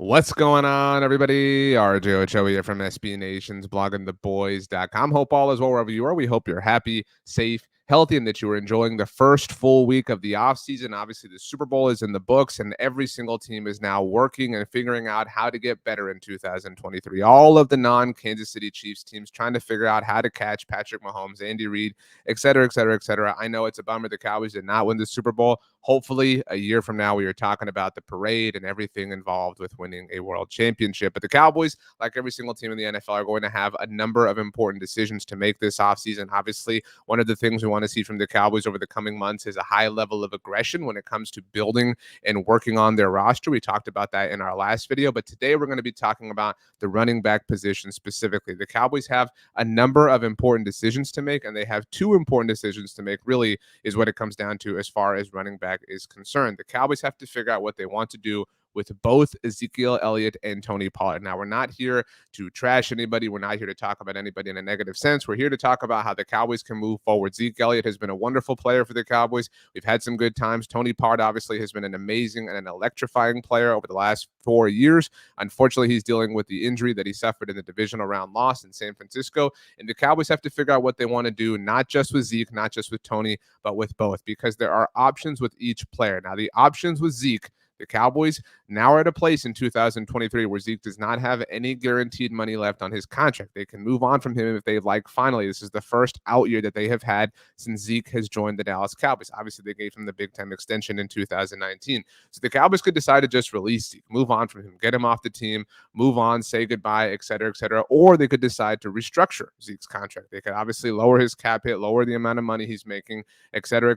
What's going on, everybody? RJ Ochoa here from SB Nation's bloggingtheboys.com. Hope all is well wherever you are. We hope you're happy, safe, healthy, and that you are enjoying the first full week of the offseason. Obviously, the Super Bowl is in the books, and every single team is now working and figuring out how to get better in 2023. All of the non-Kansas City Chiefs teams trying to figure out how to catch Patrick Mahomes, Andy Reid, et cetera, et cetera, et cetera. I know it's a bummer the Cowboys did not win the Super Bowl. Hopefully, a year from now, we are talking about the parade and everything involved with winning a world championship. But the Cowboys, like every single team in the NFL, are going to have a number of important decisions to make this offseason. Obviously, one of the things we want to see from the Cowboys over the coming months is a high level of aggression when it comes to building and working on their roster. We talked about that in our last video, but today we're going to be talking about the running back position specifically. The Cowboys have a number of important decisions to make, and they have two important decisions to make, really, is what it comes down to as far as running back is concerned. The Cowboys have to figure out what they want to do with both Ezekiel Elliott and Tony Pollard. Now, we're not here to trash anybody. We're not here to talk about anybody in a negative sense. We're here to talk about how the Cowboys can move forward. Zeke Elliott has been a wonderful player for the Cowboys. We've had some good times. Tony Pollard obviously has been an amazing and an electrifying player over the last 4 years. Unfortunately, he's dealing with the injury that he suffered in the divisional round loss in San Francisco. And the Cowboys have to figure out what they want to do, not just with Zeke, not just with Tony, but with both, because there are options with each player. Now, the options with Zeke, the Cowboys now are at a place in 2023 where Zeke does not have any guaranteed money left on his contract. They can move on from him if they like. Finally, this is the first out year that they have had since Zeke has joined the Dallas Cowboys. Obviously, they gave him the big time extension in 2019. So the Cowboys could decide to just release Zeke, move on from him, get him off the team, move on, say goodbye, et cetera, or they could decide to restructure Zeke's contract. They could obviously lower his cap hit, lower the amount of money he's making, et cetera,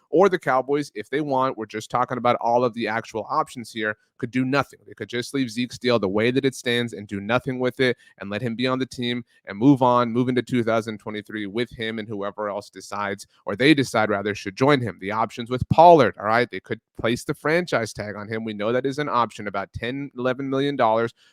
or the Cowboys, if they want, we're just talking about all of the actual options here, could do nothing. They could just leave Zeke's deal the way that it stands and do nothing with it and let him be on the team and move on, move into 2023 with him and whoever else decides, or they decide rather, should join him. The options with Pollard, all right, they could place the franchise tag on him. We know that is an option, about $10-11 million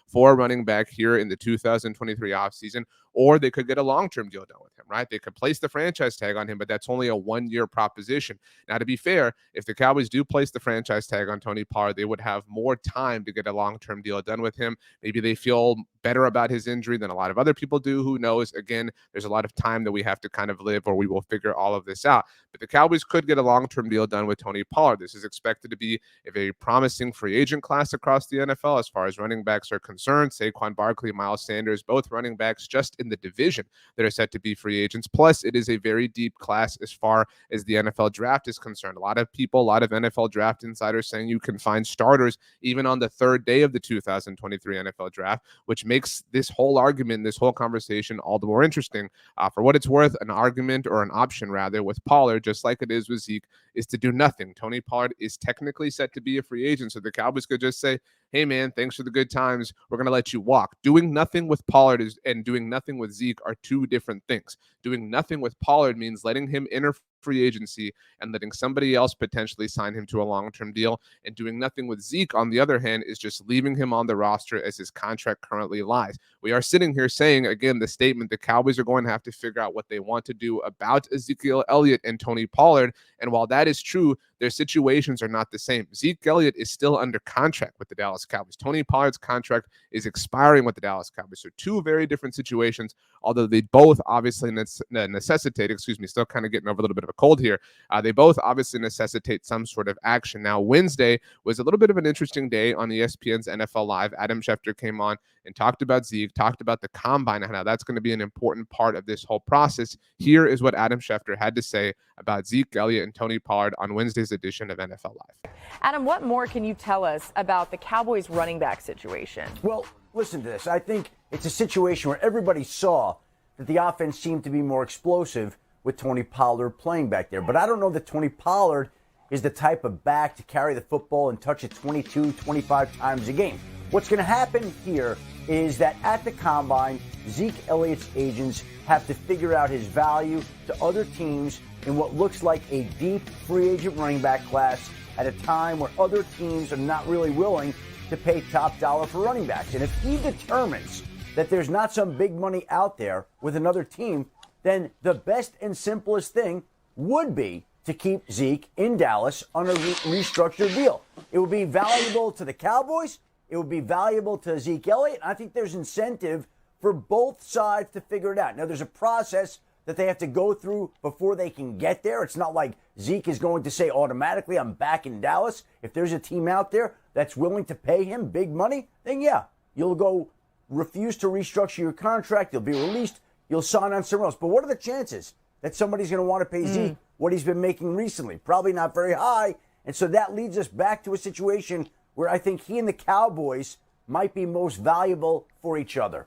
for a running back here in the 2023 offseason, or they could get a long-term deal done with him, right? They could place the franchise tag on him, but that's only a one-year proposition. Now, to be fair, if the Cowboys do place the franchise tag on Tony Pollard, they would have more time to get a long-term deal done with him. Maybe they feel better about his injury than a lot of other people do. Who knows? Again, there's a lot of time that we have to kind of live, or we will figure all of this out. But the Cowboys could get a long-term deal done with Tony Pollard. This is expected to be a very promising free agent class across the NFL as far as running backs are concerned. Saquon Barkley, Miles Sanders, both running backs just in the division that are set to be free agents. Plus, it is a very deep class as far as the NFL draft is concerned. A lot of people, a lot of NFL draft insiders saying you can find starters even on the third day of the 2023 NFL draft, which makes this whole argument, this whole conversation all the more interesting. For what it's worth, an argument, or an option rather, with Pollard, just like it is with Zeke, is to do nothing. Tony Pollard is technically set to be a free agent, so the Cowboys could just say, hey, man, thanks for the good times. We're going to let you walk. Doing nothing with Pollard and doing nothing with Zeke are two different things. Doing nothing with Pollard means letting him enter free agency and letting somebody else potentially sign him to a long-term deal. And doing nothing with Zeke, on the other hand, is just leaving him on the roster as his contract currently lies. We are sitting here saying, again, the statement, the Cowboys are going to have to figure out what they want to do about Ezekiel Elliott and Tony Pollard. And while that is true, their situations are not the same. Zeke Elliott is still under contract with the Dallas Cowboys. Tony Pollard's contract is expiring with the Dallas Cowboys. So two very different situations, although they both obviously necessitate, still kind of getting over a little bit of a cold here. They both obviously necessitate some sort of action. Now, Wednesday was a little bit of an interesting day on ESPN's NFL Live. Adam Schefter came on and talked about Zeke, talked about the combine and how that's going to be an important part of this whole process. Here is what Adam Schefter had to say about Zeke Elliott and Tony Pollard on Wednesday's edition of NFL Live. Adam, what more can you tell us about the Cowboys running back situation? Well, listen to this. I think it's a situation where everybody saw that the offense seemed to be more explosive with Tony Pollard playing back there. But I don't know that Tony Pollard is the type of back to carry the football and touch it 22, 25 times a game. What's going to happen here is that at the combine, Zeke Elliott's agents have to figure out his value to other teams in what looks like a deep free agent running back class at a time where other teams are not really willing to pay top dollar for running backs. And if he determines that there's not some big money out there with another team, then the best and simplest thing would be to keep Zeke in Dallas on a restructured deal. It would be valuable to the Cowboys. it would be valuable to Zeke Elliott. I think there's incentive for both sides to figure it out. Now, there's a process that they have to go through before they can get there. It's not like Zeke is going to say automatically, I'm back in Dallas. If there's a team out there that's willing to pay him big money, then yeah, you'll go refuse to restructure your contract. You'll be released. You'll sign on somewhere else. But what are the chances that somebody's going to want to pay Zeke what he's been making recently? Probably not very high. And so that leads us back to a situation where I think he and the Cowboys might be most valuable for each other.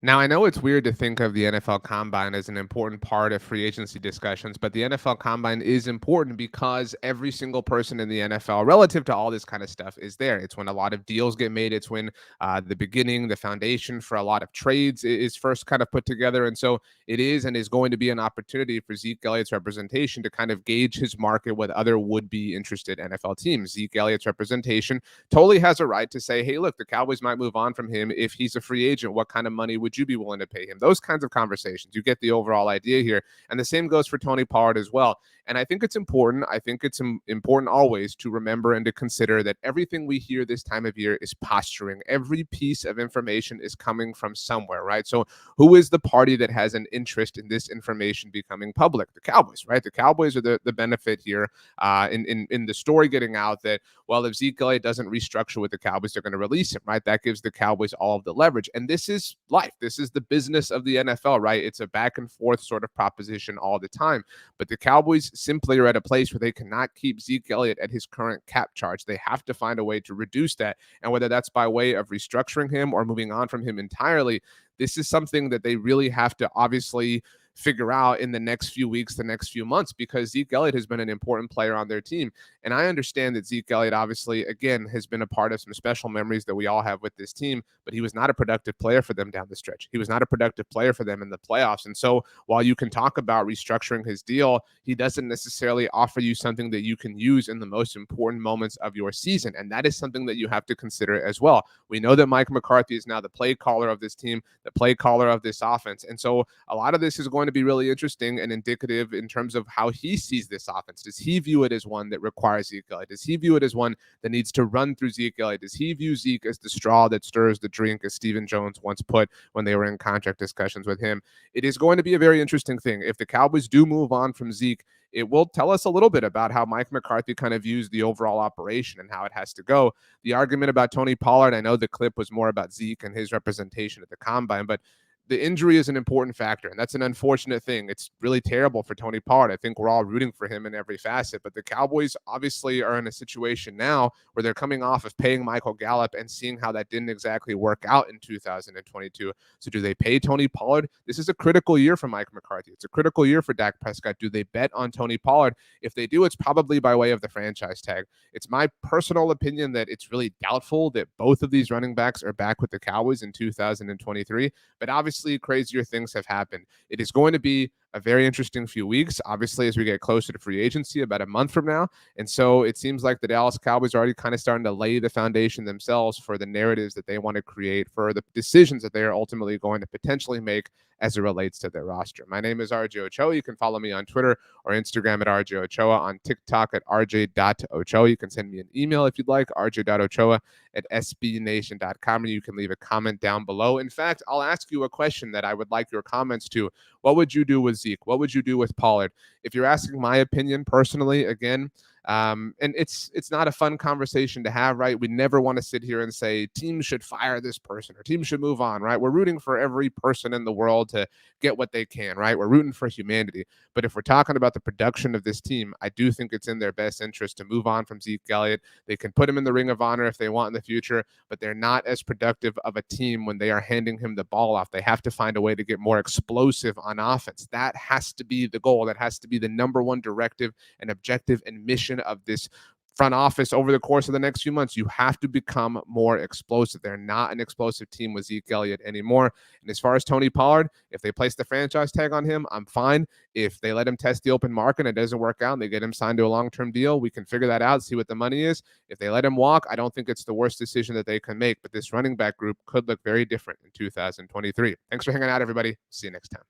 Now, I know it's weird to think of the NFL Combine as an important part of free agency discussions, but the NFL Combine is important because every single person in the NFL, relative to all this kind of stuff, is there. It's when a lot of deals get made. It's when the beginning, the foundation for a lot of trades is first kind of put together. And so it is and is going to be an opportunity for Zeke Elliott's representation to kind of gauge his market with other would-be interested NFL teams. Zeke Elliott's representation totally has a right to say, hey, look, the Cowboys might move on from him if he's a free agent. What kind of money would you be willing to pay him? Those kinds of conversations. You get the overall idea here. And the same goes for Tony Pollard as well. And I think it's important. I think it's important always to remember and to consider that everything we hear this time of year is posturing. Every piece of information is coming from somewhere, right? So who is the party that has an interest in this information becoming public? The Cowboys, right? The Cowboys are the benefit here in the story getting out that, well, if Zeke Elliott doesn't restructure with the Cowboys, they're going to release him, right? That gives the Cowboys all of the leverage. And this is life. This is the business of the NFL, right? It's a back and forth sort of proposition all the time. But the Cowboys simply are at a place where they cannot keep Zeke Elliott at his current cap charge. They have to find a way to reduce that. And whether that's by way of restructuring him or moving on from him entirely, this is something that they really have to obviously figure out in the next few weeks, the next few months, because Zeke Elliott has been an important player on their team. And I understand that Zeke Elliott obviously, again, has been a part of some special memories that we all have with this team, but he was not a productive player for them down the stretch. He was not a productive player for them in the playoffs. And so while you can talk about restructuring his deal, he doesn't necessarily offer you something that you can use in the most important moments of your season. And that is something that you have to consider as well. We know that Mike McCarthy is now the play caller of this team, the play caller of this offense. And so a lot of this is going to be really interesting and indicative in terms of how he sees this offense. Does he view it as one that requires Zeke Elliott? Does he view it as one that needs to run through Zeke Elliott? Does he view Zeke as the straw that stirs the drink, as Stephen Jones once put when they were in contract discussions with him? It is going to be a very interesting thing. If the Cowboys do move on from Zeke, it will tell us a little bit about how Mike McCarthy kind of views the overall operation and how it has to go. The argument about Tony Pollard, I know the clip was more about Zeke and his representation at the Combine, but the injury is an important factor, and that's an unfortunate thing. It's really terrible for Tony Pollard. I think we're all rooting for him in every facet, but the Cowboys obviously are in a situation now where they're coming off of paying Michael Gallup and seeing how that didn't exactly work out in 2022. So do they pay Tony Pollard? This is a critical year for Mike McCarthy. It's a critical year for Dak Prescott. Do they bet on Tony Pollard? If they do, it's probably by way of the franchise tag. It's my personal opinion that it's really doubtful that both of these running backs are back with the Cowboys in 2023, but obviously crazier things have happened. It is going to be a very interesting few weeks, obviously, as we get closer to free agency about a month from now. And so it seems like the Dallas Cowboys are already kind of starting to lay the foundation themselves for the narratives that they want to create, for the decisions that they are ultimately going to potentially make as it relates to their roster. My name is RJ Ochoa. You can follow me on Twitter or Instagram at RJ Ochoa, on TikTok at rj.ochoa. You can send me an email if you'd like, rj.ochoa@sbnation.com, and you can leave a comment down below. In fact, I'll ask you a question that I would like your comments to. What would you do with Zeke? What would you do with Pollard? If you're asking my opinion personally, again, and it's not a fun conversation to have, right? We never want to sit here and say teams should fire this person or teams should move on, right? We're rooting for every person in the world to get what they can, right? We're rooting for humanity. But if we're talking about the production of this team, I do think it's in their best interest to move on from Zeke Elliott. They can put him in the Ring of Honor if they want in the future, but they're not as productive of a team when they are handing him the ball off. They have to find a way to get more explosive on offense. That has to be the goal. That has to be the number one directive and objective and mission of this front office over the course of the next few months. You have to become more explosive. They're not an explosive team with Zeke Elliott anymore. And as far as Tony Pollard, if they place the franchise tag on him, I'm fine. If they let him test the open market and it doesn't work out and they get him signed to a long-term deal, we can figure that out, see what the money is. If they let him walk, I don't think it's the worst decision that they can make, but this running back group could look very different in 2023. Thanks for hanging out, everybody. See you next time.